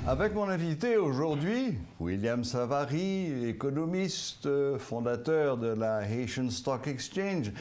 Avec mon invité aujourd'hui, William Savary, économiste, fondateur de la Haitian Stock Exchange,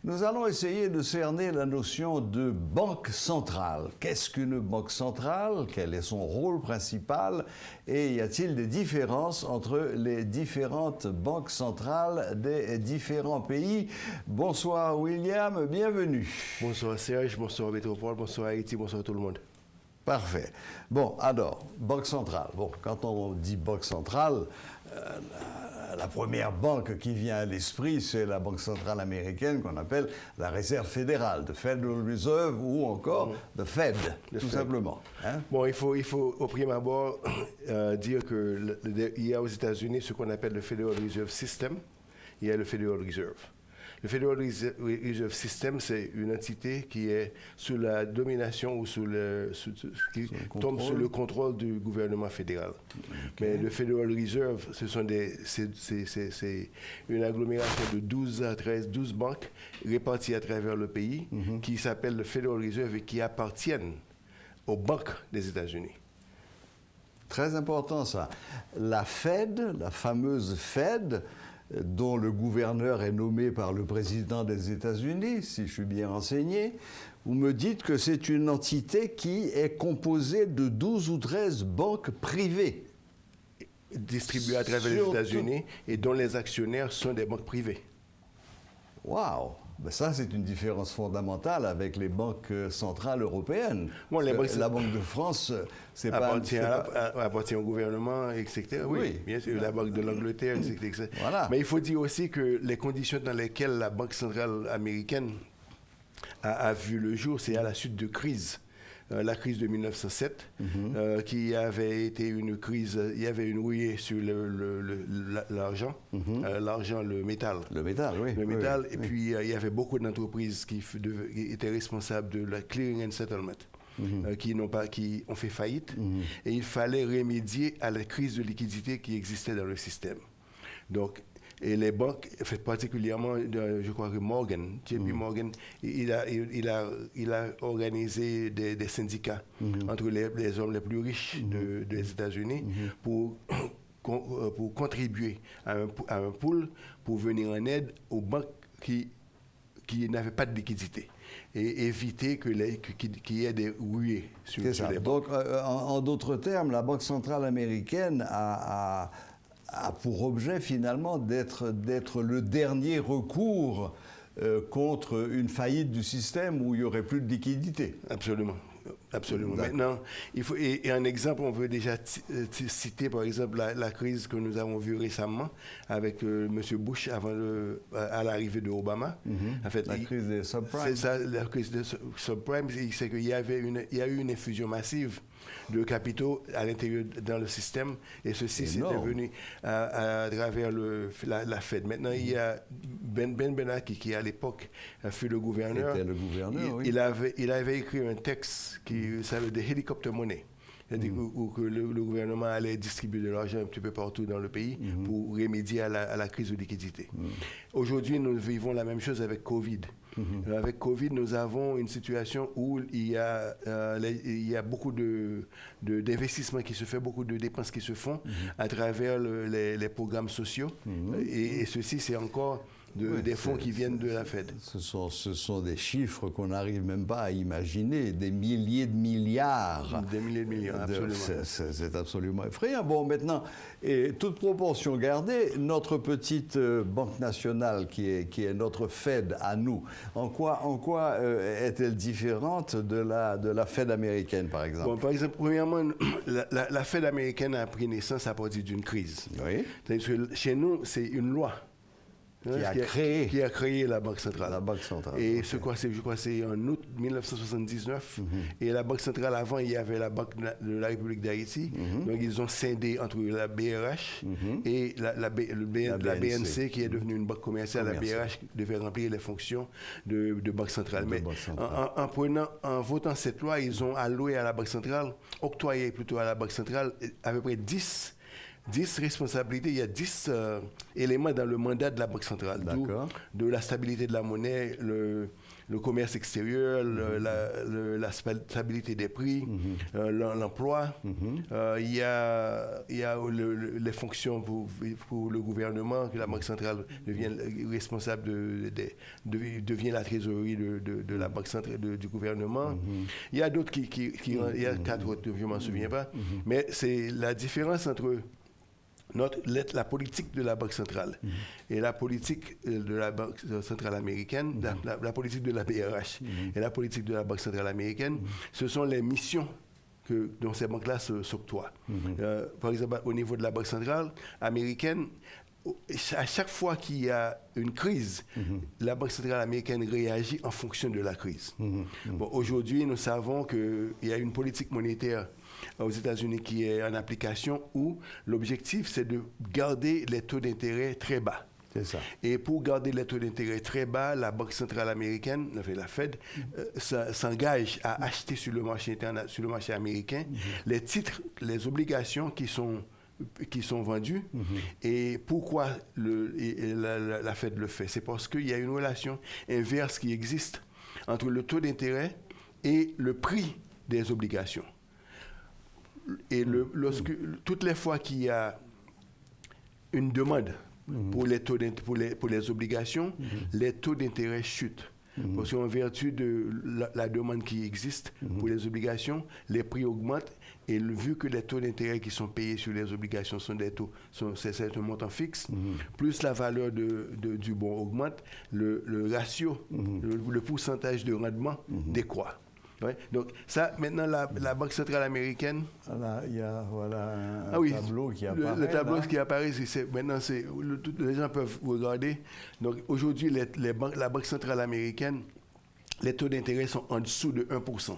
nous allons essayer de cerner la notion de banque centrale. Qu'est-ce qu'une banque centrale? Quel est son rôle principal? Et y a-t-il des différences entre les différentes banques centrales des différents pays? Bonsoir William, bienvenue. Bonsoir Serge, bonsoir Métropole, bonsoir Haïti, bonsoir tout le monde. Parfait. Bon, alors, Banque centrale. Bon, quand on dit Banque centrale, la première banque qui vient à l'esprit, c'est la Banque centrale américaine qu'on appelle la Réserve fédérale, the Federal Reserve ou encore the Fed, tout simplement. Hein? Bon, il faut au premier abord dire qu'il y a aux États-Unis ce qu'on appelle le Federal Reserve System, il y a le Federal Reserve. Le Federal Reserve System, c'est une entité qui est sous la domination ou qui tombe sous le contrôle du gouvernement fédéral. Okay. Mais le Federal Reserve, c'est une agglomération de 12 banques réparties à travers le pays qui s'appellent le Federal Reserve et qui appartiennent aux banques des États-Unis. Très important ça. La Fed, la fameuse Fed, dont le gouverneur est nommé par le président des États-Unis, si je suis bien renseigné, vous me dites que c'est une entité qui est composée de 12 ou 13 banques privées. Distribuées à travers les États-Unis et dont les actionnaires sont des banques privées. Waouh! Ben ça, c'est une différence fondamentale avec les banques centrales européennes. Bon, la Banque de France, c'est pas... appartient au gouvernement, etc. Oui, bien sûr, la Banque de l'Angleterre, etc. Voilà. Mais il faut dire aussi que les conditions dans lesquelles la Banque centrale américaine a vu le jour, c'est à la suite de crises. La crise de 1907, qui avait été une crise, il y avait une rouillée sur l'argent, l'argent, le métal. Le métal, oui. Le métal, et puis il y avait beaucoup d'entreprises qui étaient responsables de la clearing and settlement, qui ont fait faillite, et il fallait remédier à la crise de liquidité qui existait dans le système. Donc, et les banques, particulièrement, je crois que Morgan, JP Morgan, il a organisé des syndicats entre les hommes les plus riches des États-Unis pour contribuer à un pool pour venir en aide aux banques qui n'avaient pas de liquidité et éviter qu'il y ait des ruées sur les banques. Donc, en d'autres termes, la Banque centrale américaine a pour objet finalement d'être le dernier recours contre une faillite du système où il n'y aurait plus de liquidité. Absolument. Absolument. Maintenant, et un exemple, on veut déjà citer par exemple la crise que nous avons vue récemment avec M. Bush à l'arrivée de Obama. En fait, la crise des subprimes. C'est ça, la crise des subprimes, c'est qu'il y a eu une infusion massive de capitaux à l'intérieur dans le système, et ceci c'était venu à travers la Fed. Maintenant, il y a Ben Bernanke qui à l'époque fut le gouverneur. Était le gouverneur, oui. Il avait écrit un texte qui s'appelle The Helicopter Money. C'est-à-dire où le gouvernement allait distribuer de l'argent un petit peu partout dans le pays pour remédier à la crise de liquidité. Aujourd'hui, nous vivons la même chose avec Covid. Avec Covid, nous avons une situation où il y a beaucoup d'investissements qui se font, beaucoup de dépenses qui se font à travers les programmes sociaux. Et ceci, c'est encore des fonds qui viennent de la Fed. Ce sont des chiffres qu'on n'arrive même pas à imaginer, des milliers de milliards. Des milliers de milliards, absolument. C'est absolument effrayant. Bon, maintenant, et toute proportion gardée, notre petite Banque nationale qui est notre Fed à nous, en quoi est-elle différente de la Fed américaine, par exemple? Bon, par exemple, premièrement, la Fed américaine a pris naissance à partir d'une crise. Oui. C'est-à-dire que chez nous, c'est une loi qui a créé la Banque centrale. La Banque centrale. Et je crois que c'est en août 1979. Et la Banque centrale, avant, il y avait la Banque de la République d'Haïti. Donc, ils ont scindé entre la BRH et la BNC, qui est devenue une banque commerciale. La BRH devait remplir les fonctions de Banque centrale. Mais en votant cette loi, ils ont alloué à la Banque centrale, octroyé plutôt à la Banque centrale, à peu près 10 responsabilités, il y a 10 éléments dans le mandat de la Banque centrale. De la stabilité de la monnaie, le commerce extérieur, la stabilité des prix, l'emploi. Il y a les fonctions pour le gouvernement, que la Banque centrale devienne responsable devient la trésorerie de la Banque centrale du gouvernement. Il y a d'autres il y a 4 autres, je ne m'en souviens pas. Mais c'est la différence entre la politique de la Banque centrale et la politique de la Banque centrale américaine, la politique de la BRH et la politique de la Banque centrale américaine, ce sont les missions dont ces banques-là s'octroient. Par exemple, au niveau de la Banque centrale américaine, à chaque fois qu'il y a une crise, la Banque centrale américaine réagit en fonction de la crise. Bon, aujourd'hui, nous savons qu'il y a une politique monétaire aux États-Unis qui est en application où l'objectif, c'est de garder les taux d'intérêt très bas. C'est ça. Et pour garder les taux d'intérêt très bas, la Banque centrale américaine, la Fed, s'engage à acheter sur le marché américain les titres, les obligations qui sont vendus. Et pourquoi la Fed le fait? C'est parce qu'il y a une relation inverse qui existe entre le taux d'intérêt et le prix des obligations. Et toutes les fois qu'il y a une demande pour les obligations, les taux d'intérêt chutent. Parce qu'en vertu de la demande qui existe pour les obligations, les prix augmentent. Et vu que les taux d'intérêt qui sont payés sur les obligations c'est un montant fixe, plus la valeur du bon augmente, le ratio, le pourcentage de rendement décroît. Ouais. Donc ça, maintenant, la Banque centrale américaine... Il y a un tableau qui apparaît. Le tableau qui apparaît, maintenant, les gens peuvent regarder. Donc aujourd'hui, la Banque centrale américaine, les taux d'intérêt sont en dessous de 1%.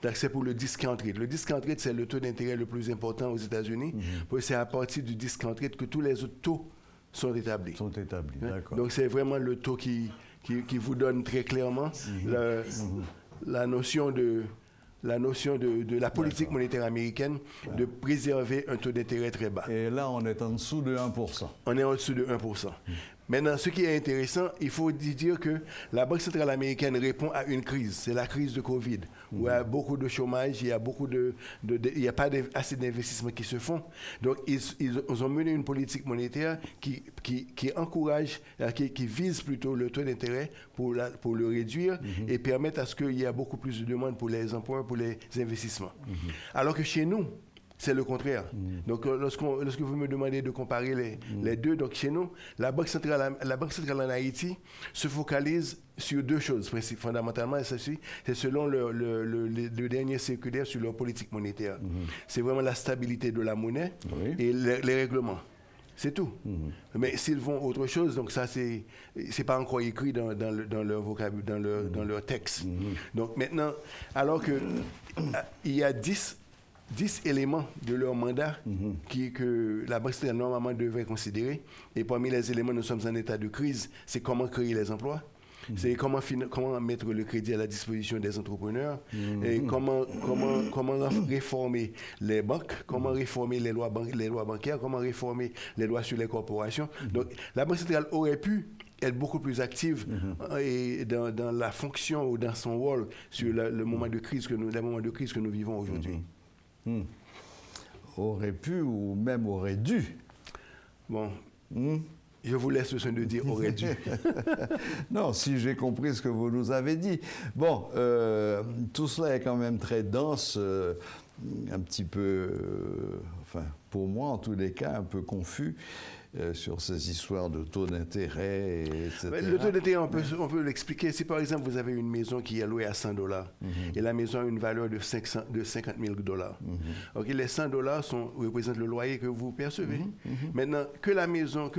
Donc c'est pour le discount rate. Le discount rate, c'est le taux d'intérêt le plus important aux États-Unis. C'est à partir du discount rate que tous les autres taux sont établis. D'accord. Donc c'est vraiment le taux qui vous donne très clairement la notion de la politique monétaire américaine de préserver un taux d'intérêt très bas. Et là, on est en dessous de 1%. On est en dessous de 1%. Maintenant, ce qui est intéressant, il faut dire que la Banque centrale américaine répond à une crise. C'est la crise de Covid, où il y a beaucoup de chômage, il n'y a pas assez d'investissements qui se font. Donc, ils ont mené une politique monétaire qui encourage, qui vise plutôt le taux d'intérêt pour le réduire et permettre à ce qu'il y ait beaucoup plus de demandes pour les emplois, pour les investissements. Alors que chez nous, c'est le contraire. Donc, lorsque vous me demandez de comparer les deux, donc chez nous, la Banque centrale en Haïti se focalise sur deux choses, fondamentalement, c'est selon le dernier circulaire sur leur politique monétaire. C'est vraiment la stabilité de la monnaie et les règlements. C'est tout. Mais s'ils font autre chose, donc ça, c'est pas encore écrit dans leur vocabulaire, dans leur texte. Donc maintenant, alors que il y a 10 éléments de leur mandat que la Banque centrale normalement devrait considérer. Et parmi les éléments, nous sommes en état de crise. C'est comment créer les emplois. C'est comment mettre le crédit à la disposition des entrepreneurs. Et comment réformer les banques, comment réformer les lois bancaires, comment réformer les lois sur les corporations. Donc, la Banque centrale aurait pu être beaucoup plus active et dans la fonction ou dans son rôle sur le moment de crise que nous vivons aujourd'hui. Aurait pu ou même aurait dû. Bon, je vous laisse le soin de dire aurait dû. Non, si j'ai compris ce que vous nous avez dit. Bon, tout cela est quand même très dense, un petit peu, enfin, pour moi en tous les cas, un peu confus. Sur ces histoires de taux d'intérêt, etc. Le taux d'intérêt, on peut l'expliquer. Si par exemple vous avez une maison qui est louée à $100 et la maison a une valeur de 50 000 $, okay, les $100 représentent le loyer que vous percevez. Maintenant, que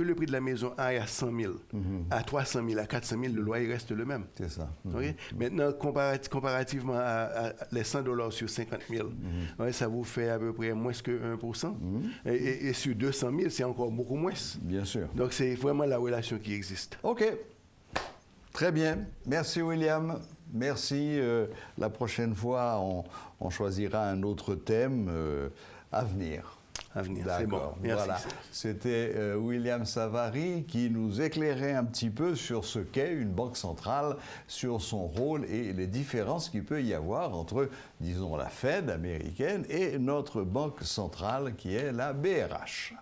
le prix de la maison aille à 100 000, à 300 000, à 400 000, le loyer reste le même. C'est ça. Okay? Maintenant, comparativement à les $100 sur 50 000, ça vous fait à peu près moins que 1%. Et sur 200 000, c'est encore beaucoup moins. Bien sûr. Donc, c'est vraiment la relation qui existe. OK. Très bien. Merci, William. Merci. La prochaine fois, on choisira un autre thème à venir. à venir. C'est bon. D'accord, Merci. voilà. C'était William Savary qui nous éclairait un petit peu sur ce qu'est une banque centrale, sur son rôle et les différences qu'il peut y avoir entre, disons, la Fed américaine et notre banque centrale qui est la BRH.